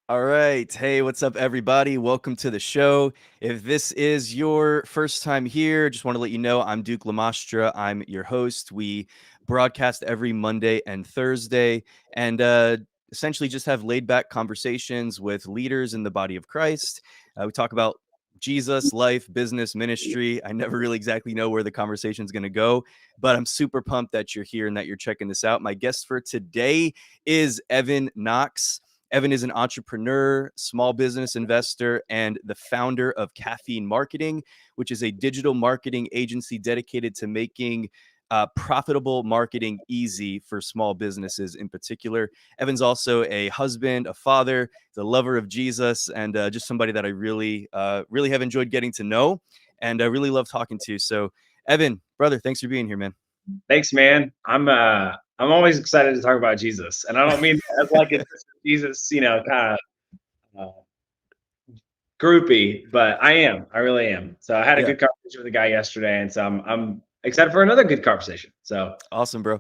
All right. Hey, what's up, everybody? Welcome to the show. If this is your first time here, just want to let you know I'm Duke Lamastra. I'm your host. We broadcast every Monday and Thursday and essentially just have laid back conversations with leaders in the body of Christ. We talk about Jesus, life, business, ministry. I never really exactly know where the conversation is going to go, but I'm super pumped that you're here and that you're checking this out. My guest for today is Evan Knox. Evan is an entrepreneur, small business investor, and the founder of Caffeine Marketing, which is a digital marketing agency dedicated to making profitable marketing easy for small businesses in particular. Evan's also a husband, a father, the lover of Jesus, and just somebody that I really have enjoyed getting to know, and I really love talking to. So, Evan, brother, thanks for being here, man. Thanks, man. I'm always excited to talk about Jesus, and I don't mean that as like a Jesus, kind of groupie, but I am. I really am. So I had a Yeah. good conversation with a guy yesterday, and so I'm excited for another good conversation. So Awesome, bro.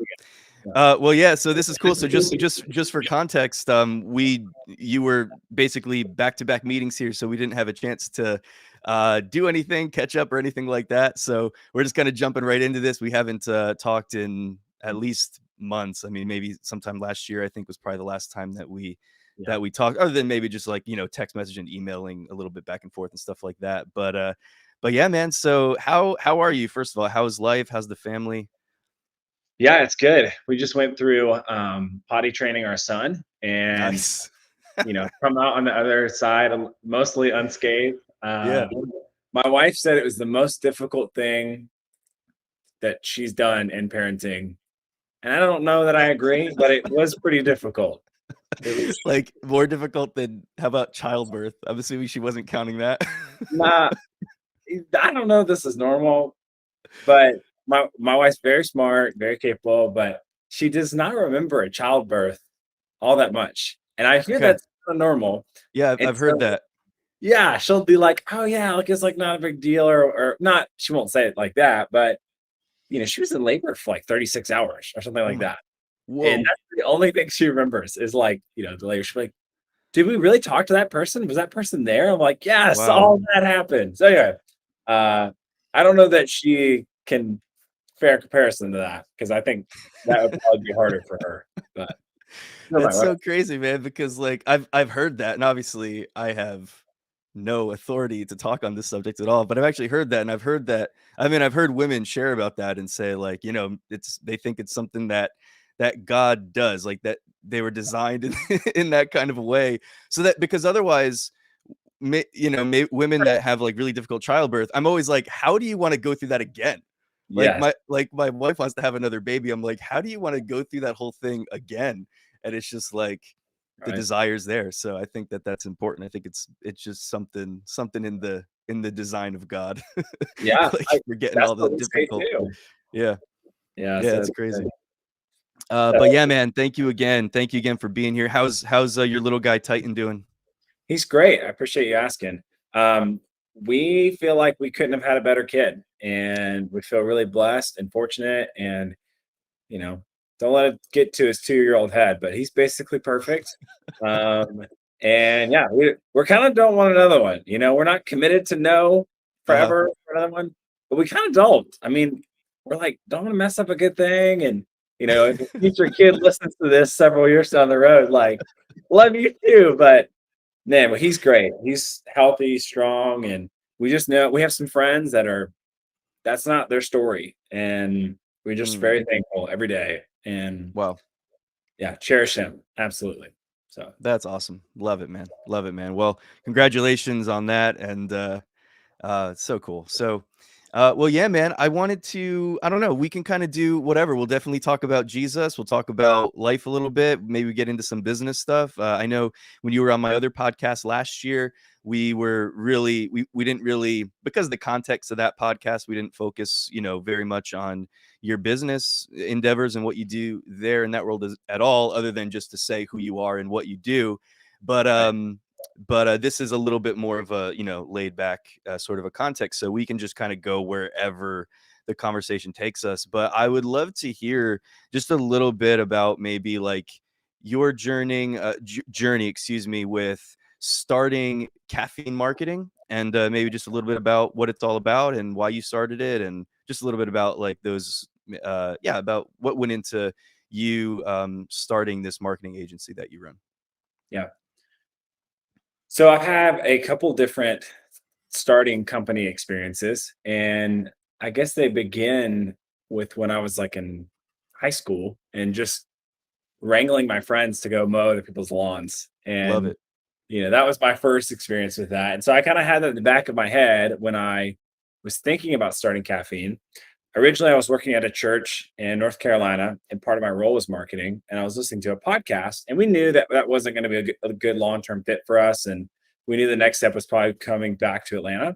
yeah, Well, yeah. So this is cool. So just for context, you were basically back to back meetings here, so we didn't have a chance to do anything, catch up, or anything like that. So we're just kind of jumping right into this. We haven't talked in at least months. I mean, maybe sometime last year. I think was probably the last time yeah, that we talked, other than maybe just like text message and emailing a little bit back and forth and stuff like that. But yeah, man. So how are you? First of all, how's life? How's the family? yeah. It's good. We just went through potty training our son, and Nice. come out on the other side mostly unscathed. Yeah. My wife said it was the most difficult thing that she's done in parenting. And I don't know that I agree, but it was pretty difficult. It was Like, more difficult than how about childbirth? I'm assuming she wasn't counting that. not I don't know if this is normal, but my wife's very smart, very capable, but she does not remember a childbirth all that much. And I hear Okay. that's kinda normal. Yeah, I've And I've heard so that. yeah, she'll be like, "Oh, yeah, like, it's, like, not a big deal," or not she won't say it like that, but, she was in labor for, like, 36 hours or something Oh like my that. And whoa. that's the only thing she remembers is, like, the labor. She'll be like, did we really talk to that person? Was that person there? I'm like, yes, Wow. all that happened. So yeah, uh, I don't know that she can fair comparison to that because I think that would probably be harder for her. But for my That's wife, so crazy, man, because, like, I've heard that, and obviously, I have no authority to talk on this subject at all, but I've actually heard that, and I've heard that I mean, I've heard women share about that and say, like, it's they think it's something that God does, like, that they were designed in in that kind of a way, so that because otherwise women that have like really difficult childbirth, I'm always like, how do you want to go through that again? yes, Like my wife wants to have another baby. I'm like, how do you want to go through that whole thing again? And it's just like the right, desire's there. So I think that that's important. I think it's just something in the design of God. yeah, Like you're getting that's all the what we say difficult. too. Yeah, Yeah, yeah, so it's it's good. crazy. So But yeah, man, thank you again. Thank you again for being here. How's your little guy Titan doing? he's great. I appreciate you asking. Um, we feel like we couldn't have had a better kid, and we feel really blessed and fortunate, and you know, don't let it get to his 2-year-old head, but he's basically perfect. Um, and yeah, we're kind of don't want another one. We're not committed to no Uh-huh. forever for another one, but we kind of don't. I mean, we're like, don't want to mess up a good thing. And if a future kid listens to this several years down the road, like, love you too. But man, well, he's great. He's healthy, strong, and we just know we have some friends that's not their story. And we're just Mm, very thankful every day. And wow. yeah, cherish him. Absolutely. So That's awesome. Love it, man. Love it, man. Well, congratulations on that. And it's so cool. So well, yeah, man. I wanted to, I don't know, we can kind of do whatever. We'll definitely talk about Jesus. We'll talk about life a little bit, maybe get into some business stuff. I know when you were on my other podcast last year, we didn't really, because of the context of that podcast, we didn't focus, very much on your business endeavors and what you do there in that world at all, other than just to say who you are and what you do. But right. this is a little bit more of a laid back sort of a context, so we can just kind of go wherever the conversation takes us. But I would love to hear just a little bit about maybe like your journey, excuse me, with starting caffeine marketing, and maybe just a little bit about what it's all about and why you started it, and just a little bit about like those, yeah, about what went into you starting this marketing agency that you run. Yeah. So I have a couple different starting company experiences, and I guess they begin with when I was like in high school and just wrangling my friends to go mow other people's lawns. Love And it. that was my first experience with that. And so I kind of had that in the back of my head when I was thinking about starting caffeine. Originally, I was working at a church in North Carolina, and part of my role was marketing. And I was listening to a podcast, and we knew that that wasn't going to be a good long-term fit for us. And we knew the next step was probably coming back to Atlanta.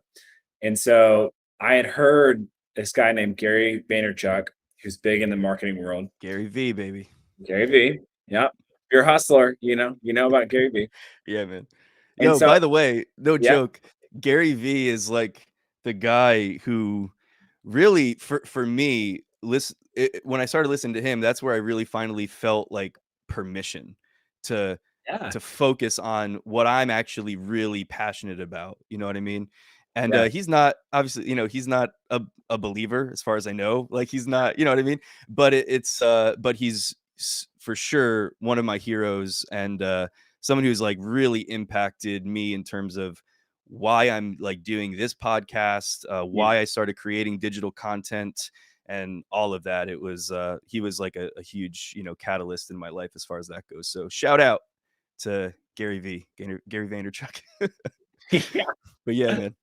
And so I had heard this guy named Gary Vaynerchuk, who's big in the marketing world. Gary V, baby. Gary V. Yep. You're a hustler, you know about Gary V. Yeah, man. And Yo, so, by the way, no yeah, joke, Gary V is like the guy who really, for me, when I started listening to him, that's where I really finally felt like permission to yeah, focus on what I'm actually really passionate about. You know what I mean? And yeah, he's not, obviously, he's not a believer as far as I know. Like he's not, you know what I mean? But but he's for sure one of my heroes, and someone who's like really impacted me in terms of why I'm like doing this podcast, yeah. why I started creating digital content, and all of that. It was he was like a huge, catalyst in my life as far as that goes. So shout out to Gary V, Gary Vaynerchuk. But yeah, man.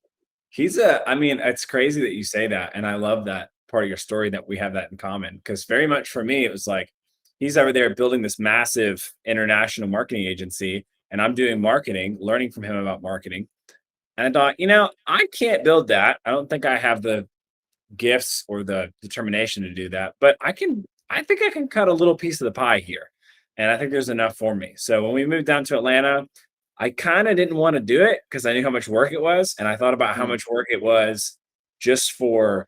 I mean, it's crazy that you say that. And I love that part of your story that we have that in common. Cause very much for me, it was like he's over there building this massive international marketing agency, and I'm doing marketing, learning from him about marketing. And I thought, I can't build that. I don't think I have the gifts or the determination to do that, but I think I can cut a little piece of the pie here. And I think there's enough for me. So when we moved down to Atlanta, I kind of didn't want to do it because I knew how much work it was. And I thought about how Mm, much work it was just for,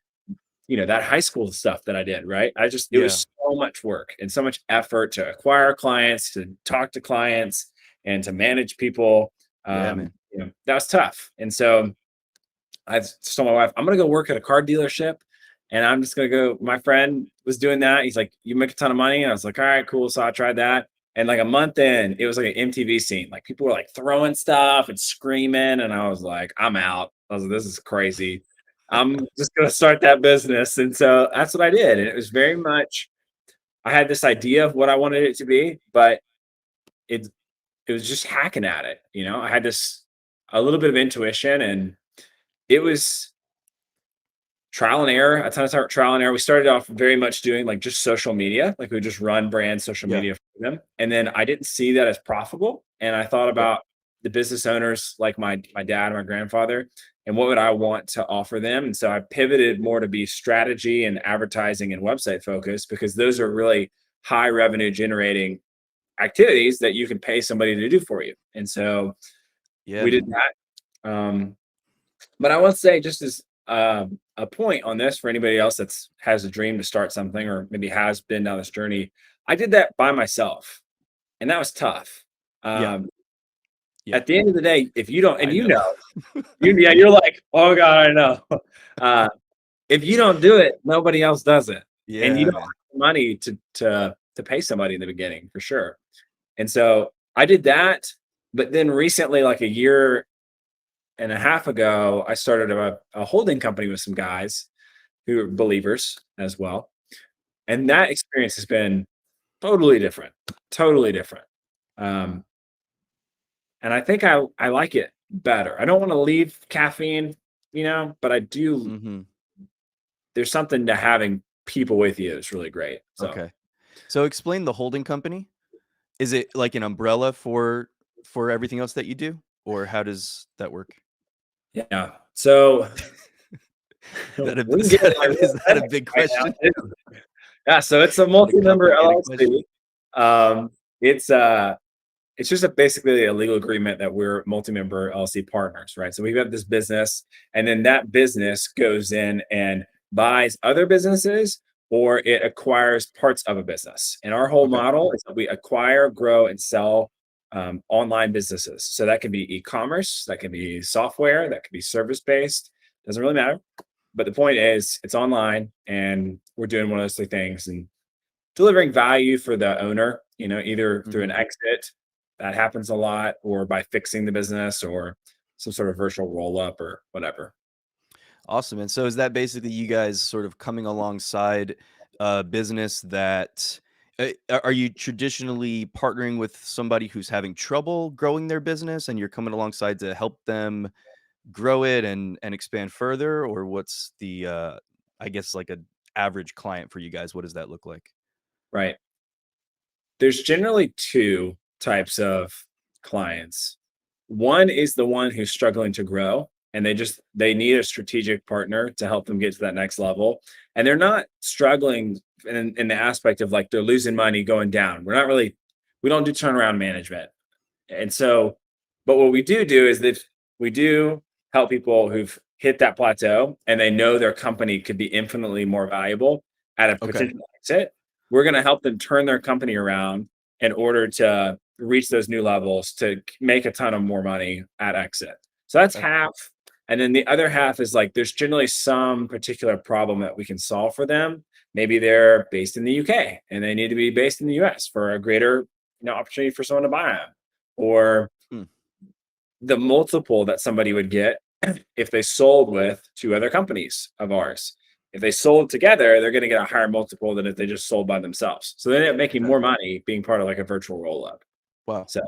that high school stuff that I did, right? It yeah, was so much work and so much effort to acquire clients, to talk to clients, and to manage people. yeah, man. That was tough. And so I just told my wife, I'm gonna go work at a car dealership, and I'm just gonna go. My friend was doing that. He's like, "You make a ton of money," and I was like, "All right, cool." So I tried that, and like a month in, it was like an MTV scene. Like people were like throwing stuff and screaming, and I was like, "I'm out." I was like, "This is crazy." I'm just gonna start that business, and so that's what I did. And it was very much. I had this idea of what I wanted it to be, but it it was just hacking at it. I had this a little bit of intuition, and it was trial and error, a ton of trial and error. We started off very much doing like just social media, like we would just run brand social Yeah. media for them. And then I didn't see that as profitable. And I thought Okay. about the business owners like my dad and my grandfather, and what would I want to offer them. And so I pivoted more to be strategy and advertising and website focused, because those are really high revenue generating activities that you can pay somebody to do for you. And so Yeah, we did man. that. But I will say, just as a point on this for anybody else that's has a dream to start something or maybe has been down this journey, I did that by myself, and that was tough. Yeah. Um, Yeah. at the end of the day, if you don't, and I know. you're like, oh God, I know. Uh, if you don't do it, nobody else does it, and you Yeah, don't have man. the money to pay somebody in the beginning for sure. And so I did that, but then recently, like a year and a half ago, I started a holding company with some guys who are believers as well. And that experience has been totally different, totally different. Um, and I think I like it better. I don't want to leave caffeine, but I do. Mhm. There's something to having people with you that's really great. So Okay. So explain the holding company. Is it like an umbrella for everything else that you do? Or how does that work? yeah, so That a we can is get that like a is that a big right now. question? Yeah, so it's a Is that a multi-member complicated question? LLC. Um, it's it's just basically a legal agreement that we're multi-member LLC partners, right? So we have this business, and then that business goes in and buys other businesses or it acquires parts of a business. And our whole Okay. model is that we acquire, grow, and sell online businesses. So that can be e-commerce, that can be software, that can be service-based. Doesn't really matter. But the point is, it's online, and we're doing one of those three things and delivering value for the owner. Either through an Mhm. exit that happens a lot, or by fixing the business, or some sort of virtual roll up or whatever. Awesome. And so is that basically you guys sort of coming alongside a business that are you traditionally partnering with somebody who's having trouble growing their business and you're coming alongside to help them grow it and expand further, or what's the I guess like a average client for you guys? What does that look like? Right. There's generally two types of clients. One is the one who's struggling to grow, and they need a strategic partner to help them get to that next level. And they're not struggling in the aspect of like they're losing money going down. We don't do turnaround management. And so, but what we do is that we do help people who've hit that plateau and they know their company could be infinitely more valuable at a Okay. potential exit. We're going to help them turn their company around in order to reach those new levels to make a ton of more money at exit. So that's That, half. And then the other half is like there's generally some particular problem that we can solve for them. Maybe they're based in the UK and they need to be based in the US for a greater opportunity for someone to buy them, or hmm, the multiple that somebody would get if they sold with two other companies of ours. If they sold together, they're going to get a higher multiple than if they just sold by themselves. So they end up making okay. more money being part of like a virtual roll up. Wow. So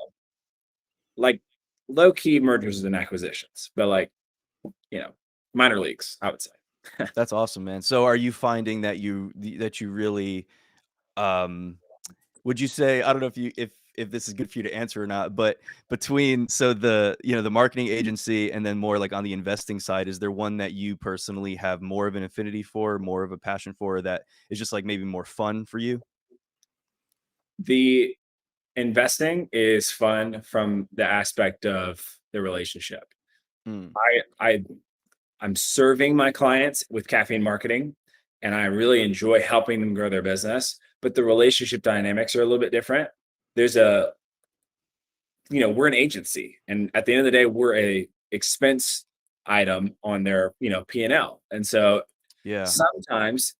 like low key mergers and acquisitions, but like, you know, minor leagues, I would say. That's awesome, man. So are you finding that you really um would you say, I don't know if this is good for you to answer or not, but between so the marketing agency and then more like on the investing side, is there one that you personally have more of an affinity for, more of a passion for, that is just like maybe more fun for you? The investing is fun from the aspect of the relationship. Mm, I I'm serving my clients with caffeine marketing, and I really enjoy helping them grow their business. But the relationship dynamics are a little bit different. There's we're an agency, and at the end of the day, we're a expense item on their, P&L. And so yeah. sometimes,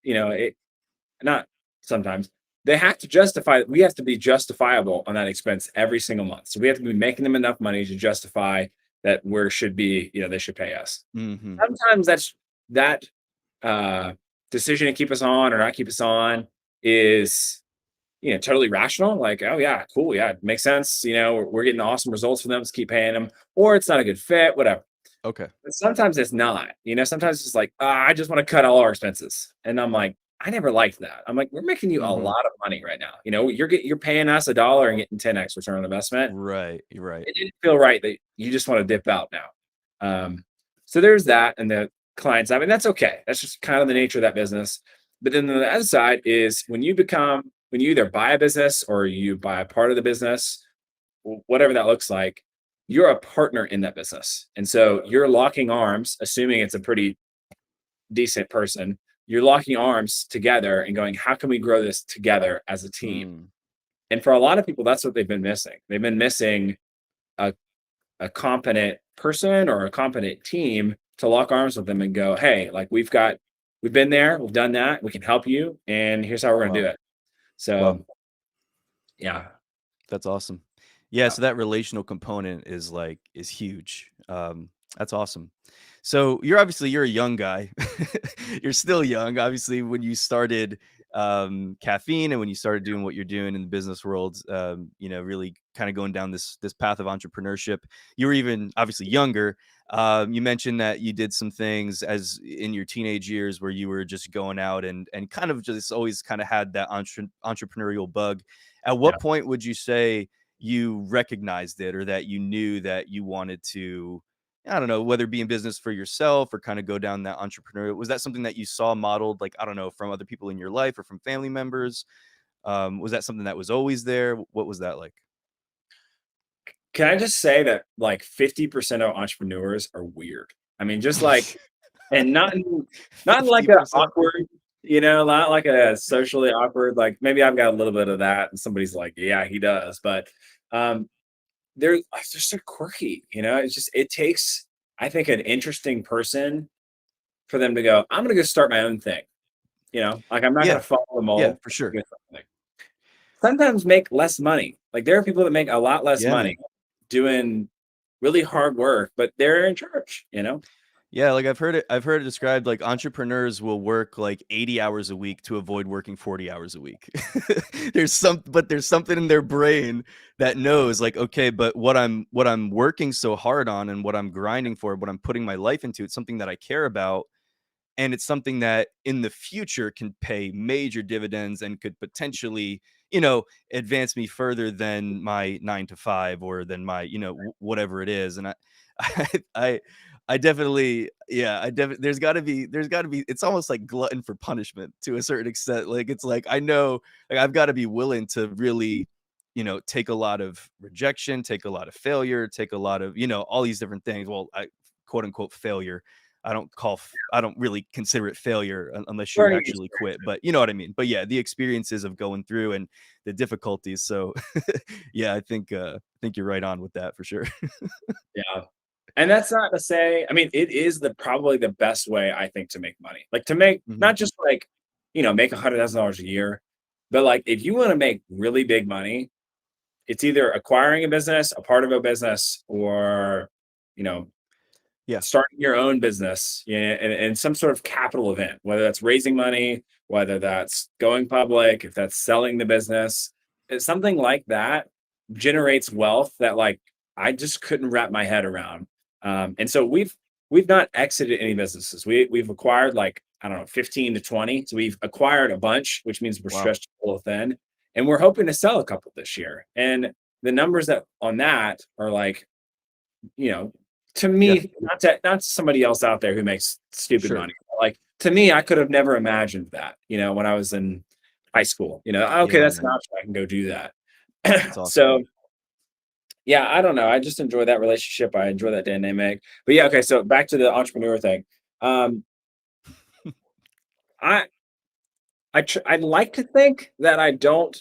not sometimes, they have to justify, we have to be justifiable on that expense every single month. So we have to be making them enough money to justify that where should be, they should pay us. Mhm. Sometimes that uh, decision to keep us on or not keep us on is totally rational. Like, oh yeah, cool, yeah, it makes sense. We're getting awesome results from them. Let's keep paying them, or it's not a good fit, whatever. Okay. But sometimes it's not. Sometimes it's like, I just want to cut all our expenses, and I'm like, I never liked that. I'm like, we're making you a Mhm. lot of money right now. You're paying us $1 and getting 10x return on investment. Right, you're right. It didn't feel right that you just want to dip out now. So there's that, and the clients. I mean, that's okay. That's just kind of the nature of that business. But then the other side is when you either buy a business or you buy a part of the business, whatever that looks like, you're a partner in that business. And so you're locking arms, assuming it's a pretty decent person. You're locking arms together and going, how can we grow this together as a team? Mm, And for a lot of people, that's what they've been missing. They've been missing a a competent person or a competent team to lock arms with them and go, hey, like we've been there, we've done that, we can help you, and here's how we're gonna do wow. it. Wow. So yeah. That's awesome. Yeah, Yeah. so that relational component is huge. That's awesome. So you're a young guy. You're still young. Obviously, when you started caffeine and when you started doing what you're doing in the business world, really kind of going down this path of entrepreneurship, you were even obviously younger. You mentioned that you did some things as in your teenage years where you were just going out and kind of just always kind of had that entrepreneurial bug. At Yeah. what point would you say you recognized it or that you knew that you wanted to, I don't know, whether it be in business for yourself or kind of go down that entrepreneurial? Was that something that you saw modeled, like, I don't know, from other people in your life or from family members? Was that something that was always there? What was that like? Can I just say that like 50% of entrepreneurs are weird? I mean, just like, and not in like a 50%? awkward, not like a socially awkward, like maybe I've got a little bit of that, and somebody's like, yeah, he does, but um, they're just so quirky. It's just it takes, I think, an interesting person for them to go, I'm gonna go start my own thing. Like I'm not gonna Yeah, follow the yeah, mold. for sure. Sometimes make less money. Like there are people that make a lot less Yeah, money man. doing really hard work, but they're in charge. Yeah, like I've heard it described like entrepreneurs will work like 80 hours a week to avoid working 40 hours a week. There's something in their brain that knows like, okay, but what I'm working so hard on and what I'm grinding for, what I'm putting my life into, it's something that I care about, and it's something that in the future can pay major dividends and could potentially, advance me further than my 9 to 5 or than my, whatever it is. And I I I definitely, yeah, there's got to be it's almost like glutton for punishment to a certain extent. Like it's like I know, like I've got to be willing to really, take a lot of rejection, take a lot of failure, take a lot of, all these different things. Well, I quote unquote failure. I don't really consider it failure unless you Learning actually experience. quit, but you know what I mean? But yeah, the experiences of going through and the difficulties. So yeah, I think you're right on with that for sure. Yeah. And that's not to say, I mean, it is probably the best way I think to make money. Like to make Mhm. not just like, make $100,000 a year, but like if you want to make really big money, it's either acquiring a business, a part of a business, or you know, Yeah. starting your own business, and some sort of capital event, whether that's raising money, whether that's going public, if that's selling the business, something like that generates wealth that like I just couldn't wrap my head around. And so we've not exited any businesses. We've acquired like I don't know 15 to 20. So we've acquired a bunch, which means we're Wow. stretched a little thin, and we're hoping to sell a couple this year. And the numbers that on that are like you know, to Yeah. me, not to somebody else out there who makes stupid Sure. money. Like to me, I could have never imagined that, when I was in high school. Okay, Yeah, that's an man. option. I can go do that. That's awesome. So yeah, I don't know. I just enjoy that relationship. I enjoy that dynamic. But yeah, okay. So back to the entrepreneur thing. Um, I I'd like to think that I don't.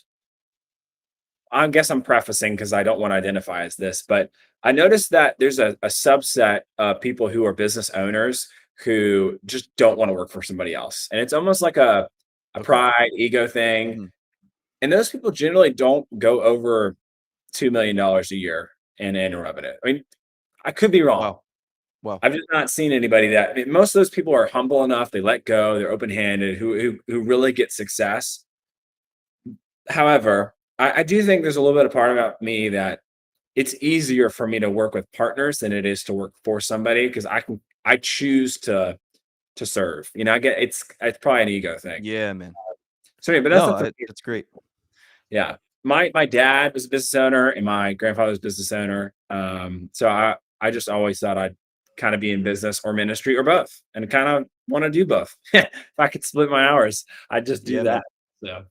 I guess I'm prefacing because I don't want to identify as this, but I noticed that there's a subset of people who are business owners who just don't want to work for somebody else. And it's almost like a Okay. pride, ego thing. Mhm. And those people generally don't go over $2 million a year in annual revenue. I mean, I could be wrong. Wow. Wow. I've just not seen anybody that I mean, most of those people are humble enough, they let go, they're open-handed, who really get success. However, I do think there's a little bit of part about me that it's easier for me to work with partners than it is to work for somebody because I choose to serve. I get it's probably an ego thing. Yeah, man. So yeah, but that's No, not for me. that's great. Yeah. My dad was a business owner and my grandfather was a business owner. So I just always thought I'd kind of be in business or ministry or both and kind of want to do both. If I could split my hours, I'd just do Yeah, that. man. So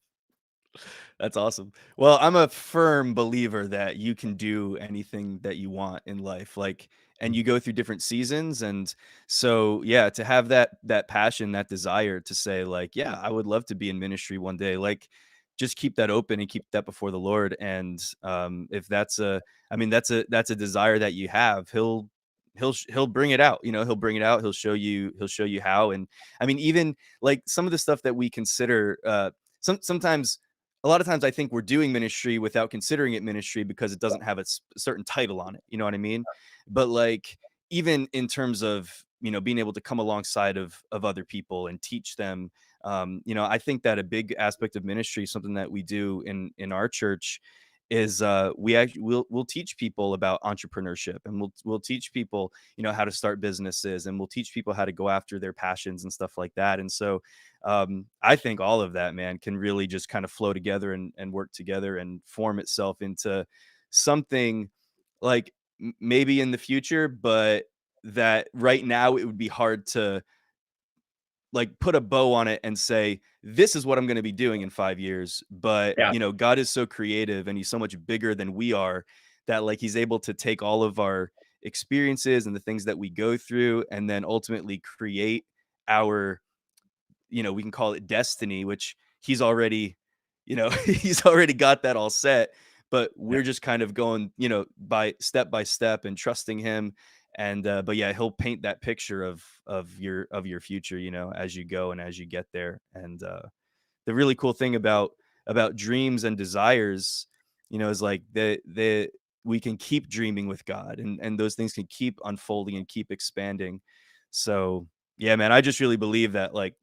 That's awesome. Well, I'm a firm believer that you can do anything that you want in life. Like, and you go through different seasons. And so, yeah, to have that passion, that desire to say, like, yeah, I would love to be in ministry one day. Like, just keep that open and keep that before the Lord. And if I mean, that's a desire that you have. He'll bring it out. He'll bring it out. He'll show you how. And I mean, even like some of the stuff that we consider. Sometimes a lot of times I think we're doing ministry without considering it ministry because it doesn't have a certain title on it. You know what I mean? But like even in terms of being able to come alongside of other people and teach them, I think that a big aspect of ministry, something that we do in our church, is we'll teach people about entrepreneurship, and we'll teach people how to start businesses, and we'll teach people how to go after their passions and stuff like that. And so I think all of that, man, can really just kind of flow together and work together and form itself into something like maybe in the future, but that right now it would be hard to like put a bow on it and say, this is what I'm going to be doing in 5 years. But, yeah. God is so creative and he's so much bigger than we are that like he's able to take all of our experiences and the things that we go through and then ultimately create our we can call it destiny, which he's already, he's already got that all set. But Yeah. we're just kind of going, by step and trusting him. And but yeah, he'll paint that picture of your future, as you go and as you get there. And the really cool thing about dreams and desires, is like the we can keep dreaming with God, and those things can keep unfolding and keep expanding. So yeah, man, I just really believe that, like,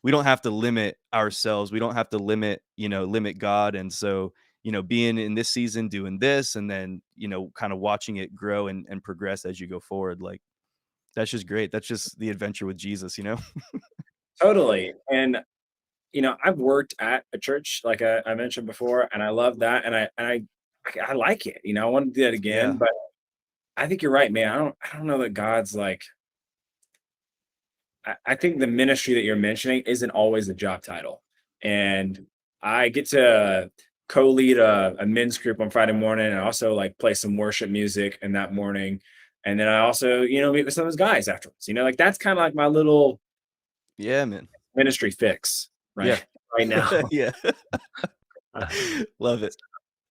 we don't have to limit ourselves. We don't have to limit God. And so, being in this season doing this, and then, kind of watching it grow and progress as you go forward, like, that's just great. That's just the adventure with Jesus. Totally. And I've worked at a church like I mentioned before, and I love that, and I like it. I want to do that again, Yeah. but I think you're right, man. I don't know that God's like. I think the ministry that you're mentioning isn't always a job title, and I get to co-lead a men's group on Friday morning, and also like play some worship music in that morning, and then I also meet with some of those guys afterwards. Like that's kind of like my little Yeah, man. ministry fix, right? Yeah. Right now. Yeah. Love it.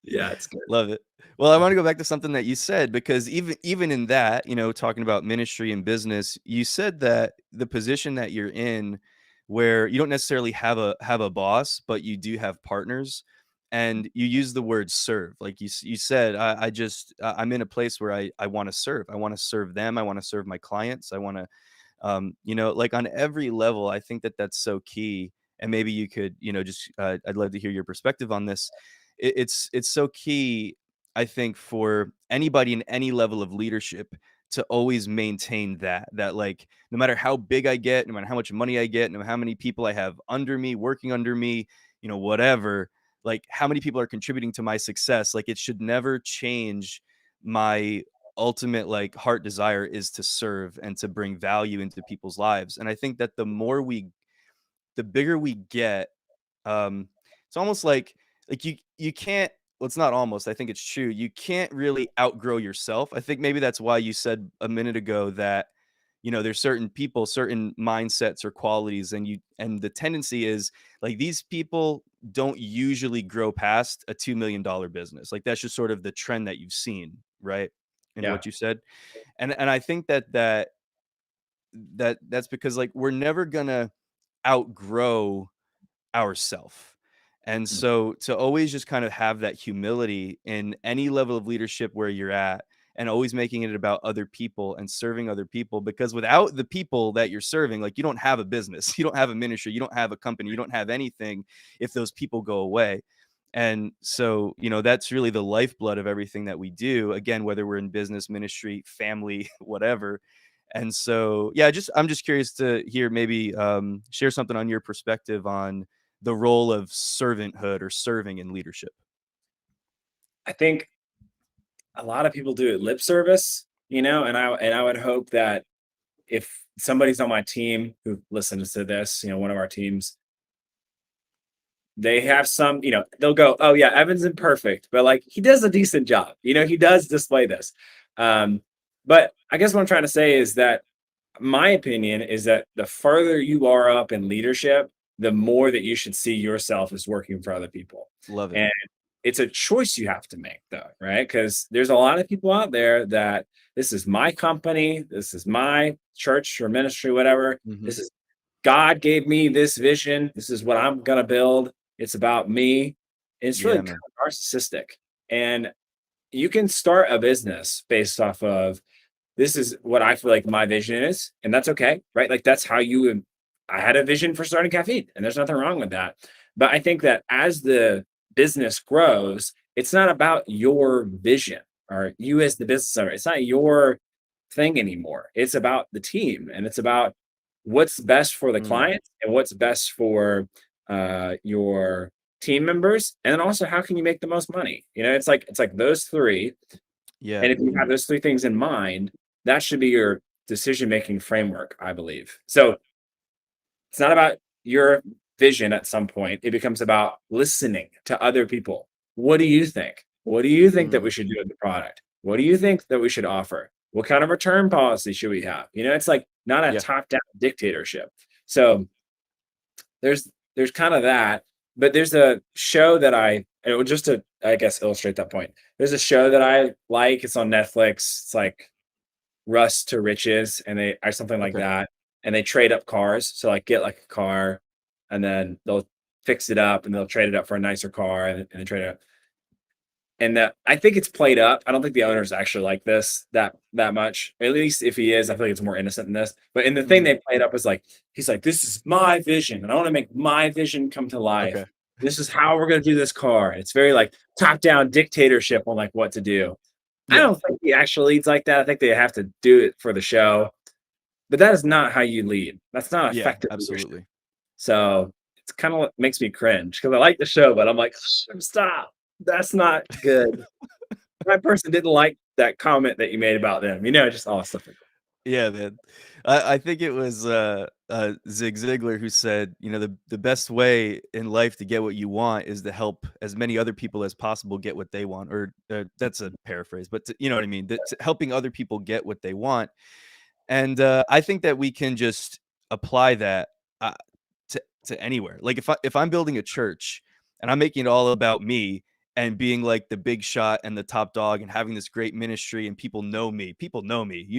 Yeah, it's good. Love it. Well, I want to go back to something that you said, because even in that, talking about ministry and business, you said that the position that you're in, where you don't necessarily have a boss, but you do have partners, and you use the word serve. Like you said, I'm in a place where I want to serve. I want to serve them. I want to serve my clients. I want to, like, on every level. I think that that's so key. And maybe you could, just I'd love to hear your perspective on this. It's so key, I think, for anybody in any level of leadership, to always maintain that, like, no matter how big I get, no matter how much money I get, no matter how many people I have under me, working under me, whatever, like, how many people are contributing to my success, like, it should never change. My ultimate, like, heart desire is to serve and to bring value into people's lives. And I think that the bigger we get, it's almost like you can't, well, it's not almost, I think it's true. You can't really outgrow yourself. I think maybe that's why you said a minute ago that, there's certain people, certain mindsets or qualities, and the tendency is, like, these people don't usually grow past a $2 million business. Like, that's just sort of the trend that you've seen, right? In Yeah. what you said. And I think that's because, like, we're never gonna outgrow ourself. And Mm. so to always just kind of have that humility in any level of leadership where you're at, and always making it about other people and serving other people, because without the people that you're serving, like, you don't have a business, you don't have a ministry, you don't have a company, you don't have anything if those people go away. And so, that's really the lifeblood of everything that we do, again, whether we're in business, ministry, family, whatever. And so, yeah, I'm just curious to hear, maybe share something on your perspective on the role of servanthood or serving in leadership. I think a lot of people do it lip service, and I would hope that if somebody's on my team who listens to this, one of our teams, they have some, they'll go, "Oh yeah, Evan's imperfect, but like he does a decent job. He does display this." Um, but I guess what I'm trying to say is that my opinion is that the farther you are up in leadership, the more that you should see yourself as working for other people. Love it. And it's a choice you have to make, though, right? Because there's a lot of people out there that this is my company, this is my church or ministry, whatever. Hmm. This is God gave me this vision. This is what I'm going to build. It's about me. It's really Yeah, kind man. of narcissistic. And you can start a business based off of this is what I feel like my vision is, and that's okay, right? Like that's how you. I had a vision for starting caffeine, and there's nothing wrong with that. But I think that as the business grows, it's not about your vision or you as the business owner. It's not your thing anymore. It's about the team, and it's about what's best for the Mm, client and what's best for your team members, and then also how can you make the most money. It's like those three, yeah. and if you have those three things in mind, that should be your decision-making framework, I believe. So it's not about your vision at some point. It becomes about listening to other people. What do you think? What do you think that we Mm, should do with the product? What do you think that we should offer? What kind of return policy should we have? It's like not a yeah. top-down dictatorship. So there's kind of that, but there's a show that it was just to, I guess, illustrate that point. There's a show that I like. It's on Netflix. It's like Rust to Riches, and they or something like Okay. that, and they trade up cars. So like get like a car, and then they'll fix it up, and they'll trade it up for a nicer car, and then trade it up. And that I think it's played up. I don't think the owner's actually like this that much. At least if he is, I feel like it's more innocent than this. But in the thing Mhm. they played up is like he's like, "This is my vision, and I want to make my vision come to life. Okay. This is how we're gonna do this car." It's very like top-down dictatorship on like what to do. I Yeah. don't think he actually leads like that. I think they have to do it for the show, but that is not how you lead. That's not Yeah, effective leadership. absolutely. So it's kind of what makes me cringe because I like the show, but I'm like, stop. That's not good. That person didn't like that comment that you made about them, just all stuff like that. Yeah, man. I think it was, Zig Ziglar who said, "The best way in life to get what you want is to help as many other people as possible get what they want," or, that's a paraphrase, but you know what I mean? That helping other people get what they want, and, I think that we can just apply that, uh, to anywhere. Like, if I'm building a church and I'm making it all about me and being like the big shot and the top dog and having this great ministry and people know me.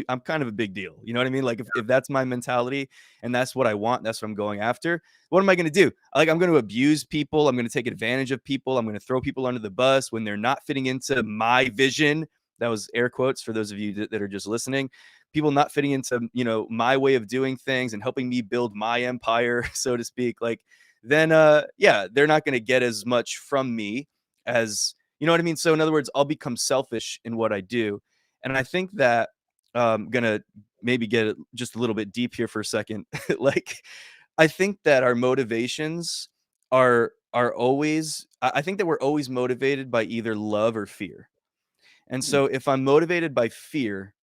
I'm kind of a big deal. You know what I mean? Like if that's my mentality and that's what I want, that's what I'm going after. What am I going to do? Like I'm going to abuse people. I'm going to take advantage of people. I'm going to throw people under the bus when they're not fitting into my vision. That was air quotes for those of you that are just listening. People not fitting into, my way of doing things and helping me build my empire, so to speak. Like then yeah, they're not going to get as much from me as you know what I mean? So in other words, I'll become selfish in what I do. And I think that gonna maybe get it just a little bit deep here for a second. Like I think that our motivations are always I think that we're always motivated by either love or fear. And Hmm, so if I'm motivated by fear,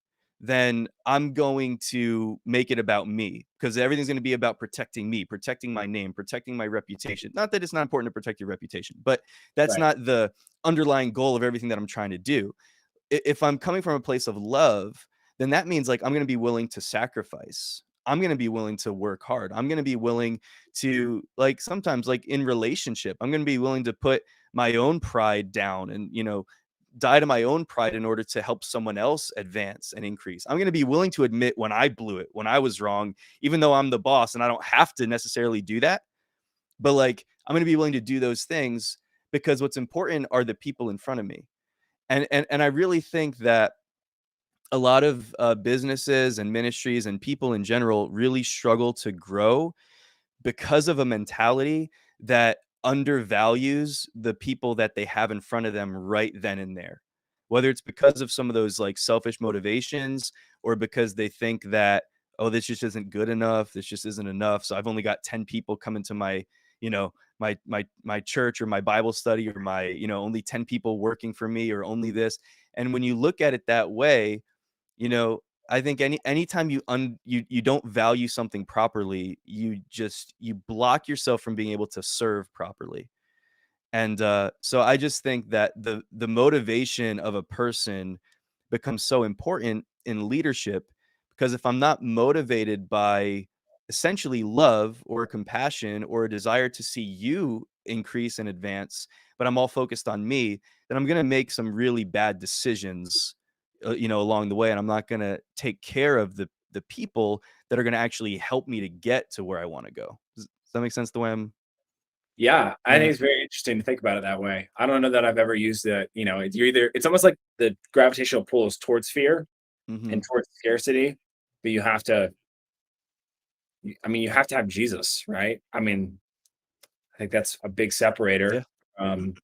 then I'm going to make it about me because everything's going to be about protecting me, protecting my name, protecting my reputation. Not that it's not important to protect your reputation, but that's right. not the underlying goal of everything that I'm trying to do. If I'm coming from a place of love, then that means like I'm going to be willing to sacrifice. I'm going to be willing to work hard. I'm going to be willing to like sometimes like in relationship, I'm going to be willing to put my own pride down and die to my own pride in order to help someone else advance and increase. I'm going to be willing to admit when I blew it, when I was wrong, even though I'm the boss and I don't have to necessarily do that. But like I'm going to be willing to do those things because what's important are the people in front of me. And I really think that a lot of businesses and ministries and people in general really struggle to grow because of a mentality that undervalues the people that they have in front of them right then and there. Whether it's because of some of those like selfish motivations or because they think that, oh, this just isn't good enough. This just isn't enough. So I've only got 10 people coming to my, my church or my Bible study or my, only 10 people working for me or only this. And when you look at it that way, you know, I think anytime you don't value something properly, you block yourself from being able to serve properly. And so I just think that the motivation of a person becomes so important in leadership because if I'm not motivated by essentially love or compassion or a desire to see you increase and advance, but I'm all focused on me, then I'm going to make some really bad decisions, along the way, and I'm not going to take care of the people that are going to actually help me to get to where I want to go. Does that make sense the way I'm Yeah, I saying think it? it's very interesting to think about it that way. I don't know that I've ever used it's almost like the gravitational pull is towards fear and Mhm. towards scarcity, but you have to have Jesus, right? I mean, I think that's a big separator. Yeah. Um,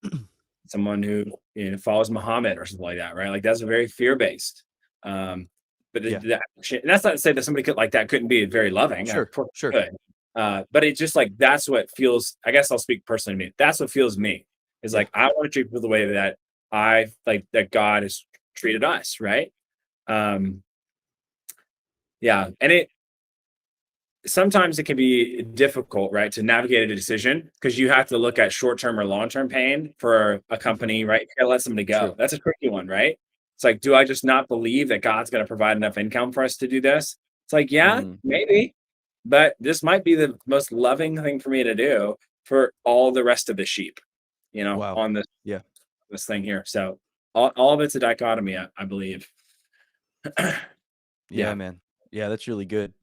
Someone who follows Muhammad or something like that, right? Like that's very fear based. Um, but Yeah. and that's not to say that somebody could like that couldn't be very loving. Of Sure, course, sure. it could. But it's just like that's what feels. I guess I'll speak personally to me. That's what feels me. Is Yeah. like I want to treat people the way that I like that God has treated us, right? Um, yeah, and it sometimes it can be difficult, right, to navigate a decision because you have to look at short-term or long-term pain for a Mhm. company, right? You gotta let somebody go. True. That's a tricky one, right? It's like, do I just not believe that God's gonna provide enough income for us to do this? It's like, yeah, Mhm. maybe, but this might be the most loving thing for me to do for all the rest of the sheep, Wow. on Yeah. this thing here. So all of it's a dichotomy, I believe. Yeah, Yeah. man. Yeah, that's really good.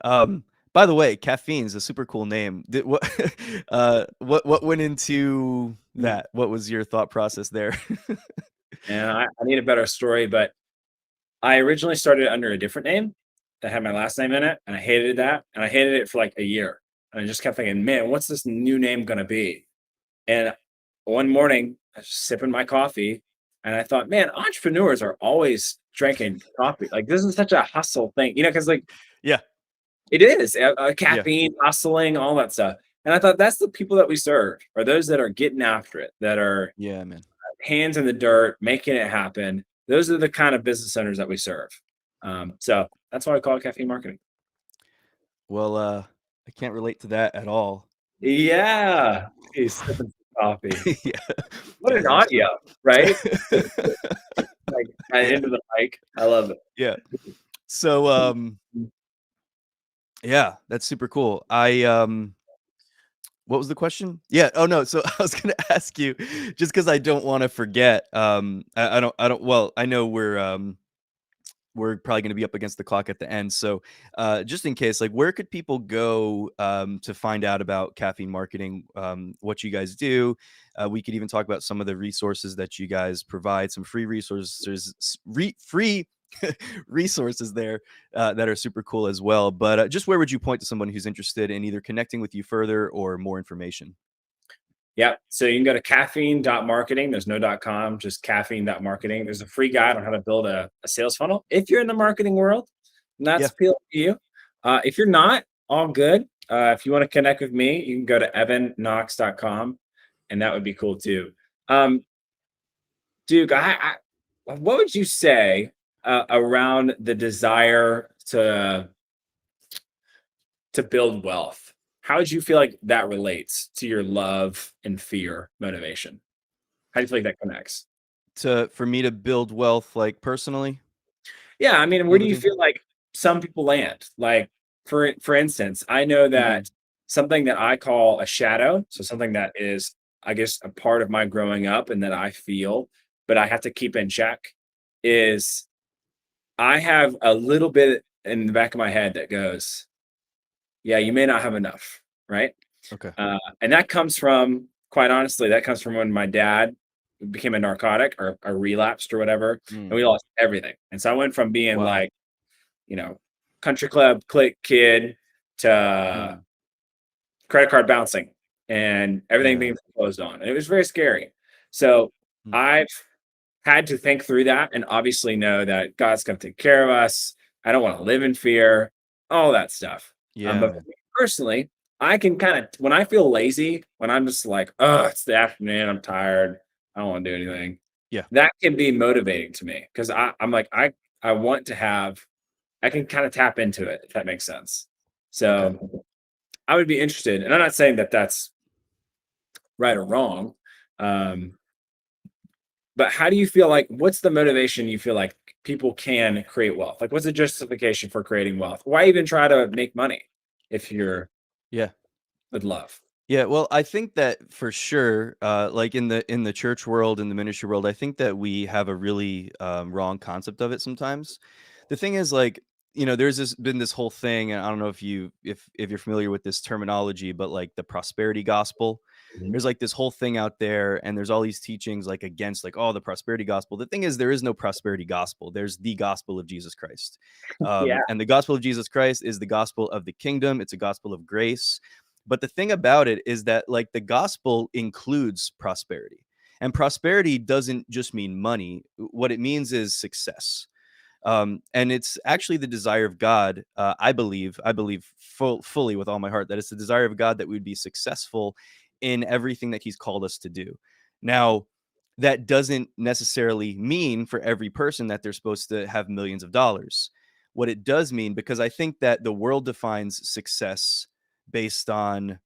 By the way, caffeine is a super cool name. What what went into Mm. that? What was your thought process there? And I need a better story, but I originally started under a different name that had my last name in it, and I hated that, and I hated it for like a year. And I just kept thinking, man, what's this new name gonna be? And one morning, I was sipping my coffee, and I thought, man, entrepreneurs are always drinking coffee. Like this is such a hustle thing, because like Yeah. it is Yeah. caffeine, hustling, all that stuff. And I thought that's the people that we serve, are those that are getting after it, that are Yeah, man. hands in the dirt, making it happen. Those are the kind of business owners that we serve. So that's why I call it caffeine marketing. Well, I can't relate to that at all. Yeah, he's sipping some coffee. Yeah. What an As I'm audio, so right? Like Yeah. into the mic. I love it. Yeah. So, yeah, that's super cool. What was the question? Yeah. Oh no. So I was gonna ask you, just because I don't want to forget. I don't. Well, I know we're probably going to be up against the clock at the end. So, just in case, like, where could people go to find out about caffeine marketing? What you guys do? We could even talk about some of the resources that you guys provide. Some free resources, free resources there that are super cool as well. But just where would you point to someone who's interested in either connecting with you further or more information? Yeah. So you can go to caffeine.marketing. There's no .com, just caffeine.marketing. There's a free guide on how to build a sales funnel. If you're in the marketing world, and that's Yeah. appealing to you. If you're not, all good. If you want to connect with me, you can go to evanknox.com, and that would be cool too. Um, Duke, what would you say around the desire to build wealth? How would you feel like that relates to your love and fear motivation? How do you feel like that connects? For me to build wealth, like personally, Yeah, I mean, where kind do of you thing. feel like some people land? Like, for instance, I know Hmm. that something that I call a shadow, so something that is, I guess, a part of my growing up and that I feel, but I have to keep in check, is I have a little bit in the back of my head that goes, "Yeah, you may not have enough," right? Okay. And that comes from, quite honestly, that comes from when my dad became a narcotic or relapsed or whatever, and Mm. we lost everything. And so I went from being Wow. like, you know, country club clique kid to Mm. credit card bouncing and everything Yeah. being foreclosed on. And it was very scary. So Mm. I've had to think through that and obviously know that God's going to take care of us. I don't want to live in fear, all that stuff. Yeah, But for man. me personally, I can kind of, when I feel lazy, when I'm just like, oh, it's the afternoon, I'm tired, I don't want to do anything. Yeah. That can be motivating to me because I'm like, I want to have, I can kind of tap into it, if that makes sense. Okay. So I would be interested, and I'm not saying that that's right or wrong. Um, But how do you feel like, what's the motivation you feel like people can create wealth? Like, what's the justification for creating wealth? Why even try to make money if you're Yeah. with love? Yeah, well, I think that for sure, like in the church world, in the ministry world, I think that we have a really wrong concept of it sometimes. The thing is, like, there's been this whole thing, and I don't know if you're familiar with this terminology, but like the prosperity gospel. Mhm. There's like this whole thing out there, and there's all these teachings like against like, oh, the prosperity gospel. The thing is, there is no prosperity gospel. There's the gospel of Jesus Christ, Yeah. and the gospel of Jesus Christ is the gospel of the kingdom. It's a gospel of grace, but the thing about it is that like the gospel includes prosperity. And prosperity doesn't just mean money. What it means is success. And it's actually the desire of God. I believe fully with all my heart that it's the desire of God that we would be successful in everything that He's called us to do. Now, that doesn't necessarily mean for every person that they're supposed to have millions of dollars. What it does mean, because I think that the world defines success based on,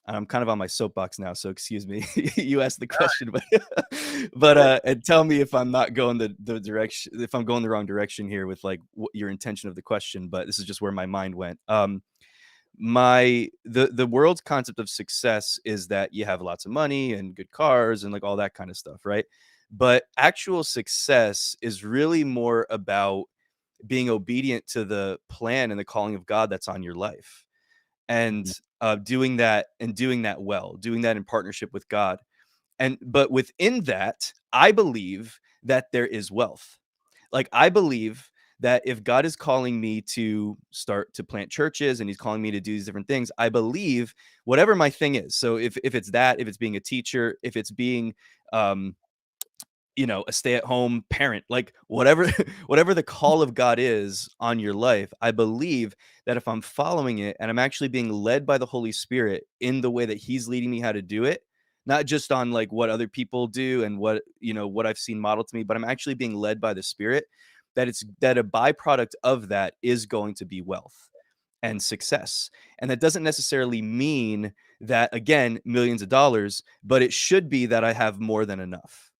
and I'm kind of on my soapbox now, so excuse me. You asked the question, but and tell me if I'm not going the direction, if I'm going the wrong direction here with like your intention of the question. But this is just where my mind went. the world's concept of success is that you have lots of money and good cars and like all that kind of stuff, right? But actual success is really more about being obedient to the plan and the calling of God that's on your life, and Mhm. doing that well, doing that in partnership with God. And but within that, I believe that there is wealth. Like, I believe that if God is calling me to start to plant churches and he's calling me to do these different things, I believe whatever my thing is. So if it's that, if it's being a teacher, if it's being um a stay-at-home parent, like whatever whatever the call of God is on your life, I believe that if I'm following it and I'm actually being led by the Holy Spirit in the way that he's leading me how to do it, not just on like what other people do and what I've seen modeled to me, but I'm actually being led by the Spirit, that a byproduct of that is going to be wealth and success. And that doesn't necessarily mean that, again, millions of dollars, but it should be that I have more than enough,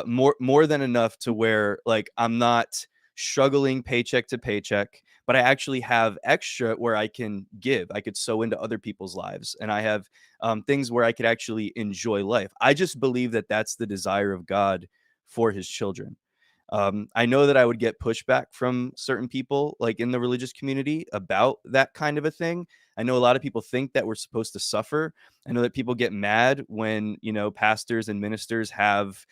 more than enough to where like I'm not struggling paycheck to paycheck, but I actually have extra where I can give. I could sow into other people's lives, and I have things where I could actually enjoy life. I just believe that that's the desire of God for His children. I know that I would get pushback from certain people, like in the religious community, about that kind of a thing. I know a lot of people think that we're supposed to suffer. I know that people get mad when, pastors and ministers have,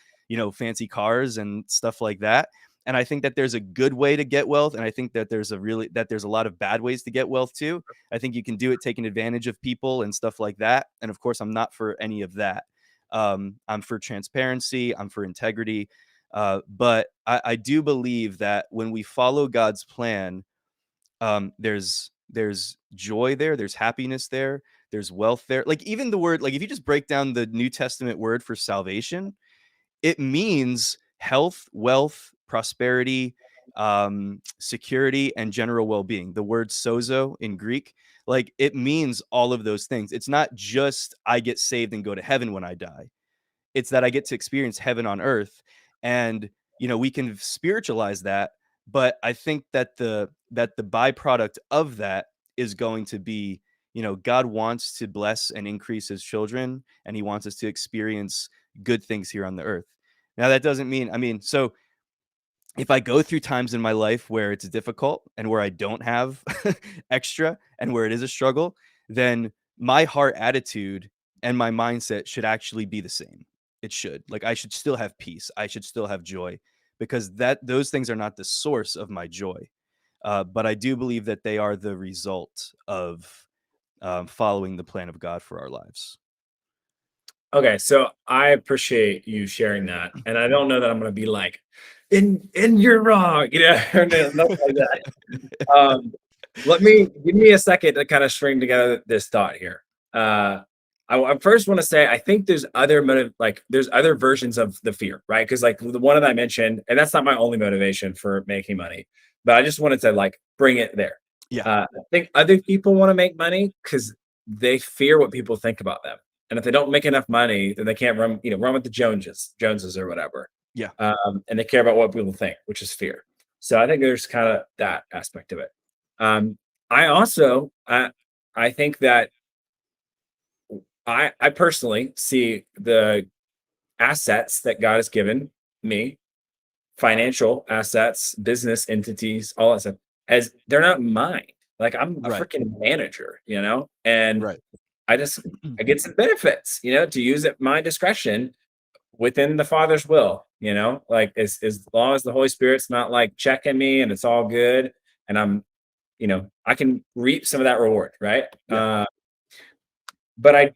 fancy cars and stuff like that. And I think that there's a good way to get wealth. And I think that there's a lot of bad ways to get wealth too. I think you can do it taking advantage of people and stuff like that. And of course, I'm not for any of that. I'm for transparency. I'm for integrity. But I do believe that when we follow God's plan, there's joy there, there's happiness there, there's wealth there. Like even the word, like if you just break down the New Testament word for salvation, it means health, wealth, prosperity, security, and general well-being. The word sozo in Greek, like it means all of those things. It's not just I get saved and go to heaven when I die. It's that I get to experience heaven on earth. And we can spiritualize that, but I think that the byproduct of that is going to be, God wants to bless and increase his children, and he wants us to experience good things here on the earth. Now that doesn't mean, so if I go through times in my life where it's difficult and where I don't have extra and where it is a struggle, then my heart attitude and my mindset should actually be the same. It should. Like I should still have peace. I should still have joy, because those things are not the source of my joy. But I do believe that they are the result of following the plan of God for our lives. Okay, so I appreciate you sharing that, and I don't know that I'm gonna be like, "And you're wrong," or nothing like that. Um, give me a second to kind of string together this thought here. I first want to say I think there's other there's other versions of the fear, right? Because like the one that I mentioned, and that's not my only motivation for making money, but I just wanted to like bring it there. Yeah. I think other people want to make money because they fear what people think about them, and if they don't make enough money, then they can't run with the Joneses or whatever. Yeah. And they care about what people think, which is fear. So I think there's kind of that aspect of it. Um, I also I think that I personally see the assets that God has given me, financial assets, business entities, all that stuff, as they're not mine. Like I'm a Right. freaking manager, and Right. I just I get some benefits, to use at my discretion within the Father's will, like as long as the Holy Spirit's not like checking me and it's all good, and I can reap some of that reward, right? Yeah. But I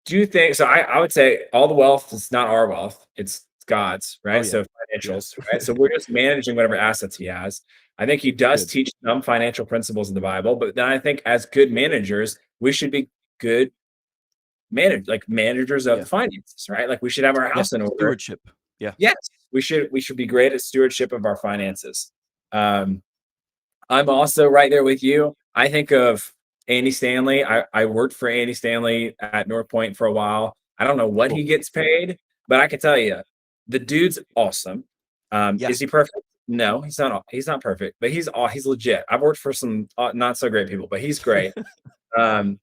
do think so. I would say all the wealth is not our wealth; it's God's, Oh right? yeah. So Yeah. financials, right? So we're just managing whatever assets He has. I think He does Good. teach some financial principles in the Bible, but then I think as good managers, we should be good managers of Yeah. the finances, right? Like we should have our Yeah. house in order. Stewardship. Yeah. Yes, we should be great at stewardship of our finances. Um, I'm also right there with you. I think of Andy Stanley. I worked for Andy Stanley at North Point for a while. I don't know what Cool. he gets paid, but I can tell you, the dude's awesome. Yeah. Is he perfect? No, he's not. He's not perfect, but he's legit. I've worked for some not so great people, but he's great. Um,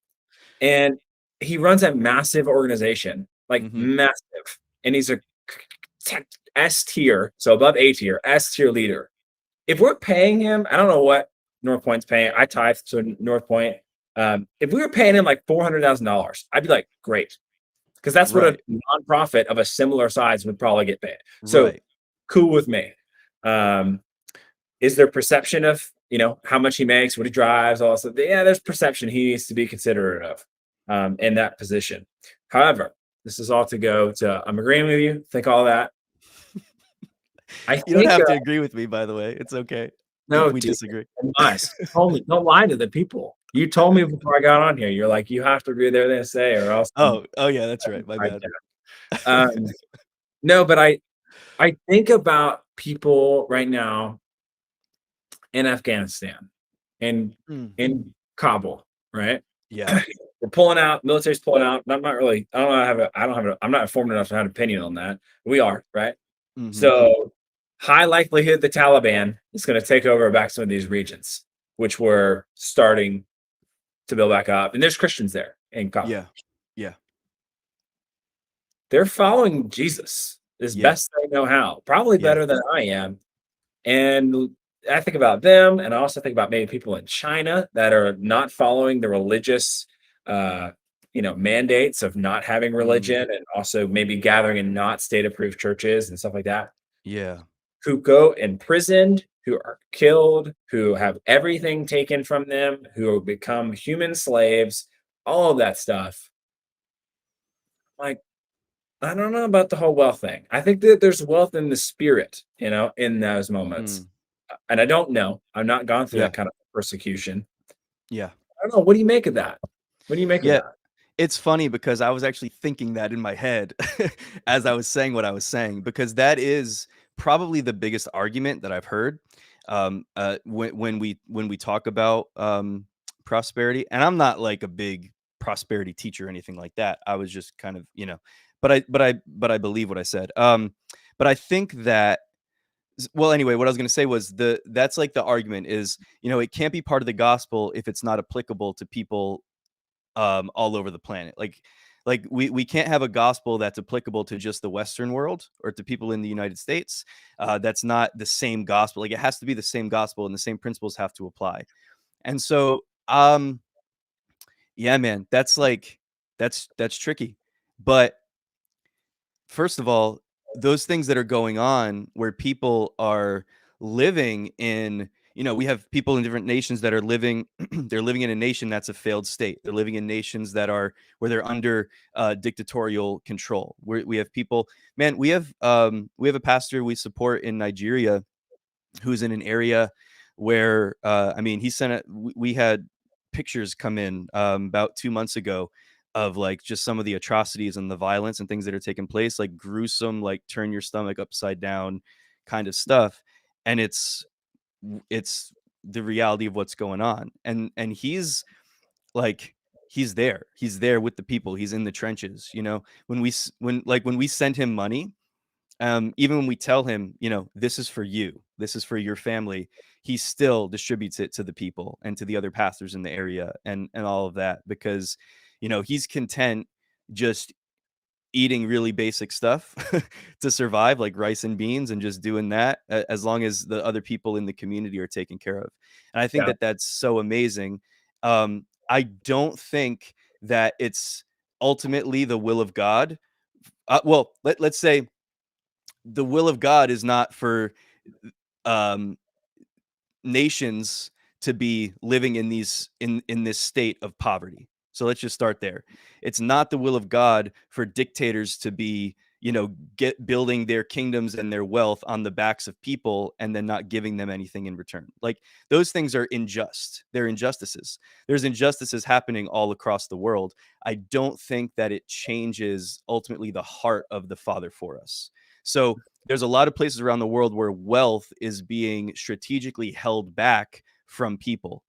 and he runs a massive organization, like Mhm. massive, and he's a S tier, so above A tier, S tier leader. If we're paying him, I don't know what North Point's paying. I tithe to North Point. If we were paying him like $400,000, I'd be like, great, because that's what a Right. nonprofit of a similar size would probably get paid. So Right. cool with me. Um, is there perception of how much he makes, what he drives, all that stuff? Yeah, there's perception he needs to be considerate of in that position. However, this is all to go to. I'm agreeing with you. Think all that. I You don't think have to agree with me, by the way. It's okay if no, we dude, disagree. nice. Told me, don't lie to the people. You told me before I got on here. You're like, you have to agree with everything I say, or else Oh, yeah, that's right. My I bad. um, no, but I think about people right now in Afghanistan, in Mm. in Kabul, right? Yeah. We're pulling out, military's pulling out. I'm not really, I don't have a, I don't have a, I'm not informed enough to have an opinion on that. We are, right? Mhm. So high likelihood the Taliban is going to take over back some of these regions, which we're starting to build back up. And there's Christians there in Kabul. Yeah. Yeah. They're following Jesus as Yeah. best they know how, probably Yeah. better than I am. And I think about them, and I also think about maybe people in China that are not following the religious, uh, mandates of not having Mm. religion, and also maybe gathering in not state-approved churches and stuff like that, Yeah. who go imprisoned, who are killed, who have everything taken from them, who become human slaves, all of that stuff. Like, I don't know about the whole wealth thing. I think that there's wealth in the spirit, in those moments. Mm. And I don't know. I've not gone through Yeah. that kind of persecution. Yeah. I don't know. What do you make of that? What do you make of Yeah. that? It's funny because I was actually thinking that in my head as I was saying what I was saying, because that is probably the biggest argument that I've heard when we talk about prosperity. And I'm not like a big prosperity teacher or anything like that. I was just kind of, but I believe what I said. But I think that well, anyway, what I was going to say was that's like the argument is, it can't be part of the gospel if it's not applicable to people all over the planet. Like we can't have a gospel that's applicable to just the Western world or to people in the United States. That's not the same gospel. Like it has to be the same gospel, and the same principles have to apply. And so, yeah, man, that's tricky. But first of all, those things that are going on where people are living in, we have people in different nations that are living they're living in a nation that's a failed state. They're living in nations that are where they're under dictatorial control. We have people, man, we have a pastor we support in Nigeria who's in an area where I mean, he sent it. We had pictures come in about 2 months ago of like just some of the atrocities and the violence and things that are taking place, like gruesome, like turn your stomach upside down kind of stuff. And it's the reality of what's going on. And like he's there with the people. He's in the trenches. When we send him money, even when we tell him, this is for you, this is for your family, he still distributes it to the people and to the other pastors in the area and all of that because, he's content just eating really basic stuff to survive, like rice and beans, and just doing that as long as the other people in the community are taken care of. And I think Yeah. that that's so amazing. I don't think that it's ultimately the will of God. Well, let's say the will of God is not for um, nations to be living in this state of poverty. So let's just start there. It's not the will of God for dictators to be, get building their kingdoms and their wealth on the backs of people and then not giving them anything in return. Like those things are unjust. They're injustices. There's injustices happening all across the world. I don't think that it changes ultimately the heart of the Father for us. So there's a lot of places around the world where wealth is being strategically held back from people.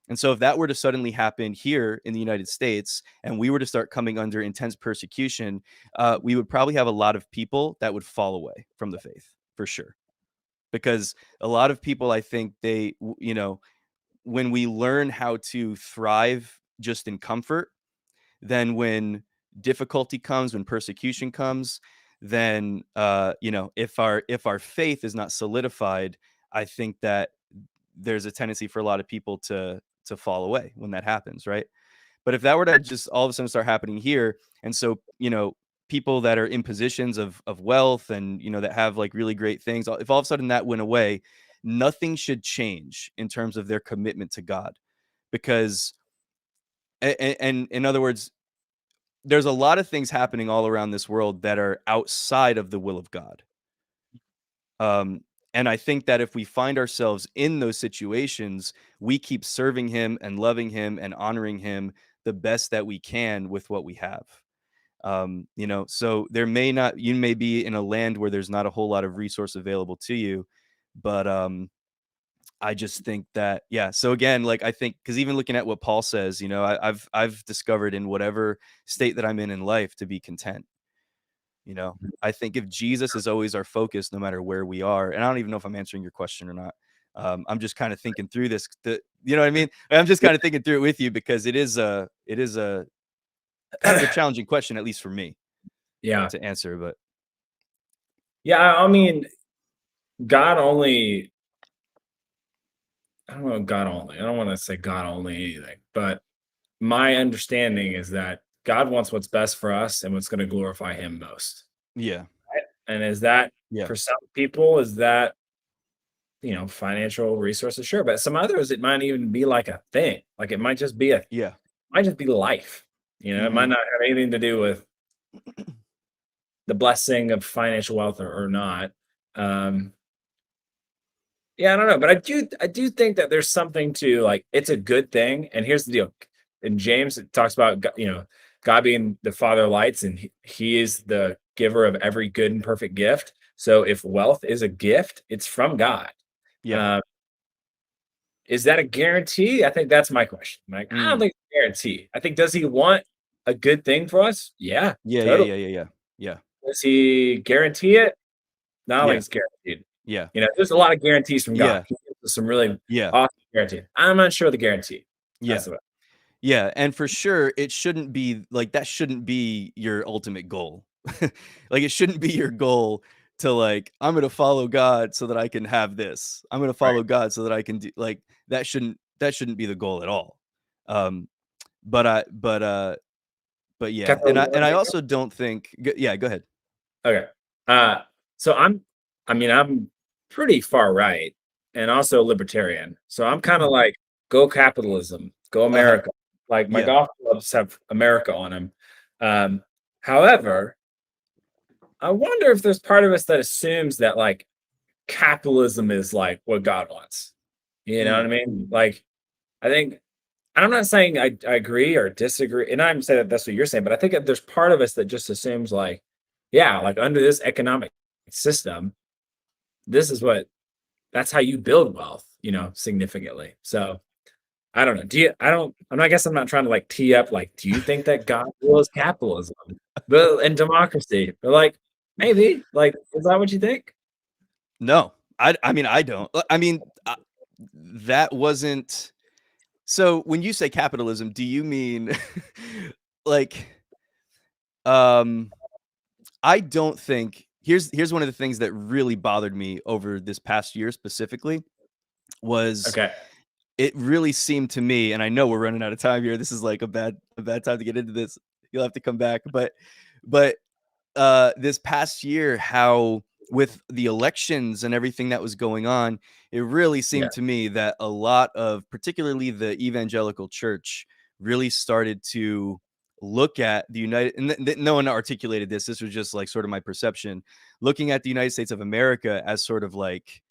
And so if that were to suddenly happen here in the United States and we were to start coming under intense persecution, we would probably have a lot of people that would fall away from the faith for sure. Because a lot of people, I think when we learn how to thrive just in comfort, then when difficulty comes, when persecution comes, then if our faith is not solidified, I think that there's a tendency for a lot of people to fall away when that happens, right? But if that were to just all of a sudden start happening here, and so people that are in positions of wealth and that have like really great things, if all of a sudden that went away, nothing should change in terms of their commitment to God, because and in other words, there's a lot of things happening all around this world that are outside of the will of God. Um, and I think that if we find ourselves in those situations, we keep serving him and loving him and honoring him the best that we can with what we have. So you may be in a land where there's not a whole lot of resource available to you, but I just think that, yeah. So again, like I think, because even looking at what Paul says, I've discovered in whatever state that I'm in life to be content. I think if Jesus is always our focus, no matter where we are, and I don't even know if I'm answering your question or not. I'm just kind of thinking through this. You know what I mean? I'm just kind of thinking through it with you, because it is a kind of a challenging question, at least for me, Yeah. to answer. But Yeah. I mean, God only, I don't know, God only. I don't want to say God only anything, but my understanding is that God wants what's best for us and what's going to glorify him most. yeah, Right? And is that yeah, for some people, is that, financial resources? Sure. But some others, it might even be like a thing. Like it might just be yeah, might just be life. It might hmm not have anything to do with the blessing of financial wealth or not. Um, yeah, I don't know, but I do think that there's something to, like, it's a good thing. And here's the deal. In James, it talks about God being the Father of lights, and he is the giver of every good and perfect gift. So if wealth is a gift, it's from God. yeah, Uh, is that a guarantee? I think that's my question. Like, I don't mm, think it's a guarantee. I think, does he want a good thing for us? Yeah, yeah, yeah, totally. yeah, yeah, yeah, yeah, Does he guarantee it? No, I don't think yeah, it's guaranteed. yeah, There's a lot of guarantees from God. yeah, He gives us some really yeah, awesome guarantees. I'm not sure of the guarantee. yeah. That's the way. Yeah, and for sure, it shouldn't be like that shouldn't be your ultimate goal. Like, it shouldn't be your goal to, like, "I'm gonna follow God so that I can have this. I'm gonna Right. follow God so that I can do," like, that shouldn't be the goal at all. Um, but I but yeah, Capital and I one and I again? also don't think yeah, go ahead. Okay. Uh, so I'm pretty far right and also libertarian. So I'm kind of like, go capitalism, go Uh-huh. America. Like my Yeah. golf clubs have America on them. However, I wonder if there's part of us that assumes that, like, capitalism is like what God wants. You know what I Mm. mean? Like, I think, and I'm not saying I agree or disagree, and I'm saying that that's what you're saying, but I think that there's part of us that just assumes, like, yeah, like under this economic system, this is what that's how you build wealth, significantly. So I don't know. I guess I'm not trying to like tee up, like, do you think that God wills capitalism and democracy? But like, maybe, like, is that what you think? No. I mean, I don't. I mean, that wasn't so when you say capitalism, do you mean like, um I don't think here's one of the things that really bothered me over this past year specifically was Okay. it really seemed to me, and I know we're running out of time here. This is like a bad time to get into this. You'll have to come back, but this past year, how with the elections and everything that was going on, it really Yeah. seemed to me that a lot of particularly the evangelical church really started to look at the United and no one articulated this. This was just like sort of my perception, looking at the United States of America as sort of like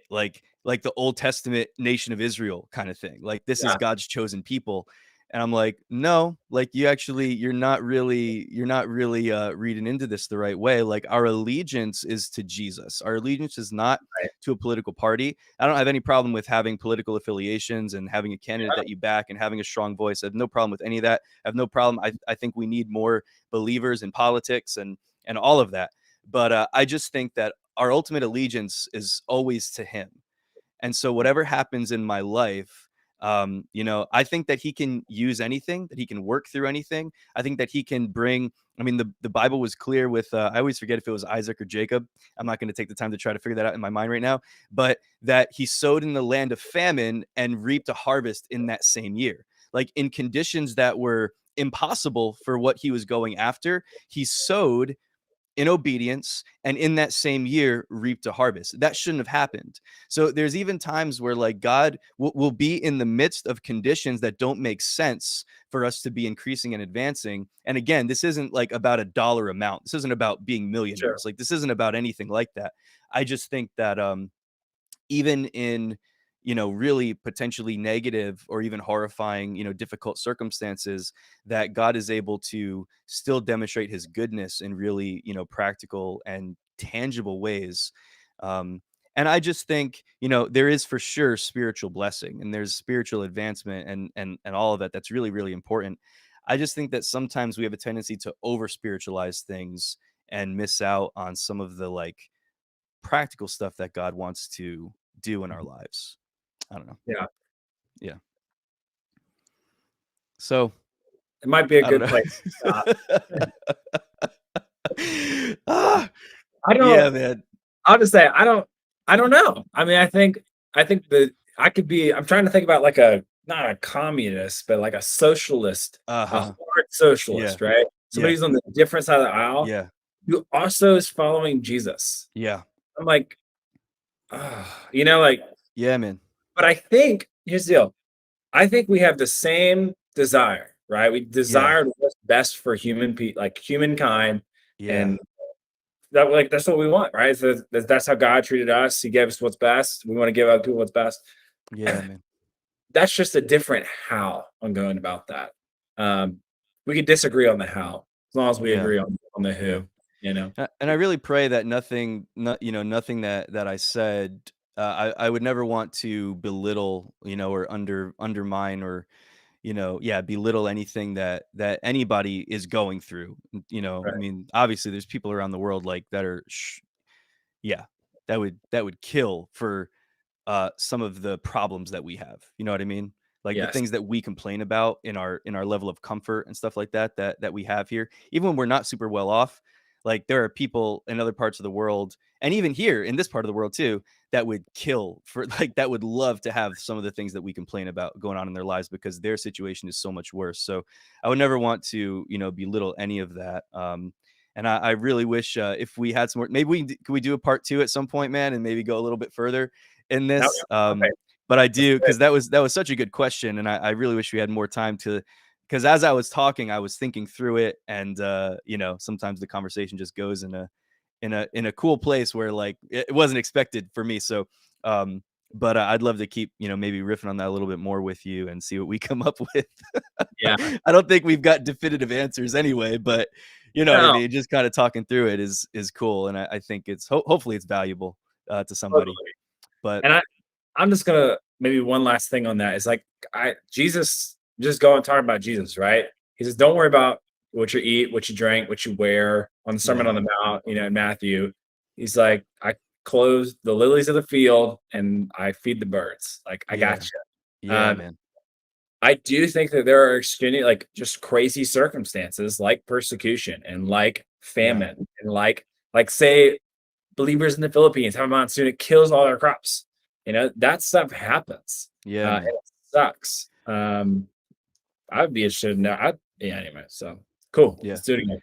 like the Old Testament nation of Israel kind of thing. Like, this is Yeah. God's chosen people. And I'm like, no, like, you're not really reading into this the right way. Like, our allegiance is to Jesus. Our allegiance is not Right. to a political party. I don't have any problem with having political affiliations and having a candidate that you back and having a strong voice. I have no problem with any of that. I have no problem. I think we need more believers in politics and all of that. But I just think that our ultimate allegiance is always to him. And so whatever happens in my life, I think that he can use anything, that he can work through anything. I think that he can bring, I mean, the Bible was clear with, I always forget if it was Isaac or Jacob. I'm not going to take the time to try to figure that out in my mind right now, but that he sowed in the land of famine and reaped a harvest in that same year, like in conditions that were impossible for what he was going after. He sowed in obedience, and in that same year reaped a harvest. That shouldn't have happened. So there's even times where like God will be in the midst of conditions that don't make sense for us to be increasing and advancing. And again, this isn't like about a dollar amount. This isn't about being Sure. millionaires. Like this isn't about anything like that. I just think that even in really potentially negative or even horrifying, difficult circumstances, that God is able to still demonstrate his goodness in really, practical and tangible ways. And I just think, there is for sure spiritual blessing, and there's spiritual advancement, and all of that. That's really, really important. I just think that sometimes we have a tendency to over spiritualize things and miss out on some of the like practical stuff that God wants to do in our Mhm. lives. I don't know. Yeah. Yeah. So It might be a I don't good place to stop. know. ah, I yeah, don't man. I'll just say I don't know. I mean, I think that I could be I'm trying to think about like a not a communist, but like a socialist, a Uh-huh. hard Yeah. socialist, right? Somebody Yeah. who's on the different side of the aisle Yeah. who also is following Jesus. Yeah. I'm like, like, Yeah, man. but I think here's the deal. I think we have the same desire, right? We Yeah. desire what's best for like humankind, Yeah. and that's what we want, right? So that's how God treated us. He gave us what's best. We want to give other people what's best. Yeah, man. That's just a different how I'm going about that. Um, we could disagree on the how, as long as we Yeah. agree on the Yeah. who. You know, And I really pray that nothing that I said, I would never want to belittle, or undermine, or yeah, belittle anything that anybody is going through. I right? mean, obviously there's people around the world like that are yeah, that would kill for some of the problems that we have. You know what I mean? Like the Yes, things that we complain about in our level of comfort and stuff like that we have here, even when we're not super well off. Like there are people in other parts of the world, and even here in this part of the world too, that would kill for like that would love to have some of the things that we complain about going on in their lives because their situation is so much worse. So I would never want to, belittle any of that. And I really wish if we had some more, maybe could we do a part two at some point, man, and maybe go a little bit further in now, this. okay, But I that's do, good. because that was such a good question, and I really wish we had more time to, because as I was talking, I was thinking through it, and sometimes the conversation just goes in a cool place where like it wasn't expected for me. So, but I'd love to keep maybe riffing on that a little bit more with you and see what we come up with. Yeah, I don't think we've got definitive answers anyway, but you know what I no, mean. Just kind of talking through it is cool, and I think it's hopefully it's valuable to somebody. totally. But And I'm just gonna maybe one last thing on that is like I Jesus just go and talk about Jesus, right? He says, "Don't worry about what you eat, what you drink, what you wear." On the Sermon yeah, on the Mount, in Matthew, he's like, "I clothe the lilies of the field and I feed the birds. Like I got yeah, you." yeah, man, I do think that there are extremely like just crazy circumstances like persecution and like yeah, famine and like say believers in the Philippines have a monsoon, it kills all their crops. That stuff happens. yeah, And man, it sucks. I would be interested in that. Yeah, anyway, so cool. yeah. Let's do it again.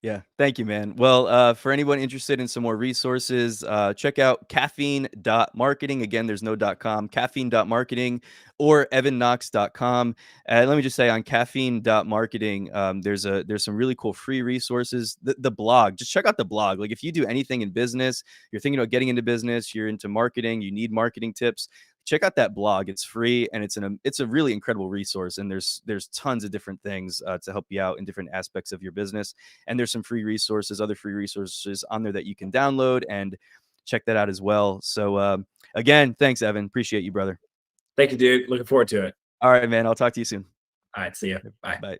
Yeah, thank you, man. Well, for anyone interested in some more resources, check out caffeine.marketing. Again, there's no .com, caffeine.marketing or evanknox.com. And let me just say on caffeine.marketing, there's some really cool free resources. The blog, just check out the blog. Like if you do anything in business, you're thinking about getting into business, you're into marketing, you need marketing tips, check out that blog. It's free and it's a really incredible resource. And there's tons of different things to help you out in different aspects of your business. And there's some free resources, other free resources on there that you can download and check that out as well. So again, thanks, Evan. Appreciate you, brother. Thank you, dude. Looking forward to it. All right, man. I'll talk to you soon. All right, see you. Bye. Bye.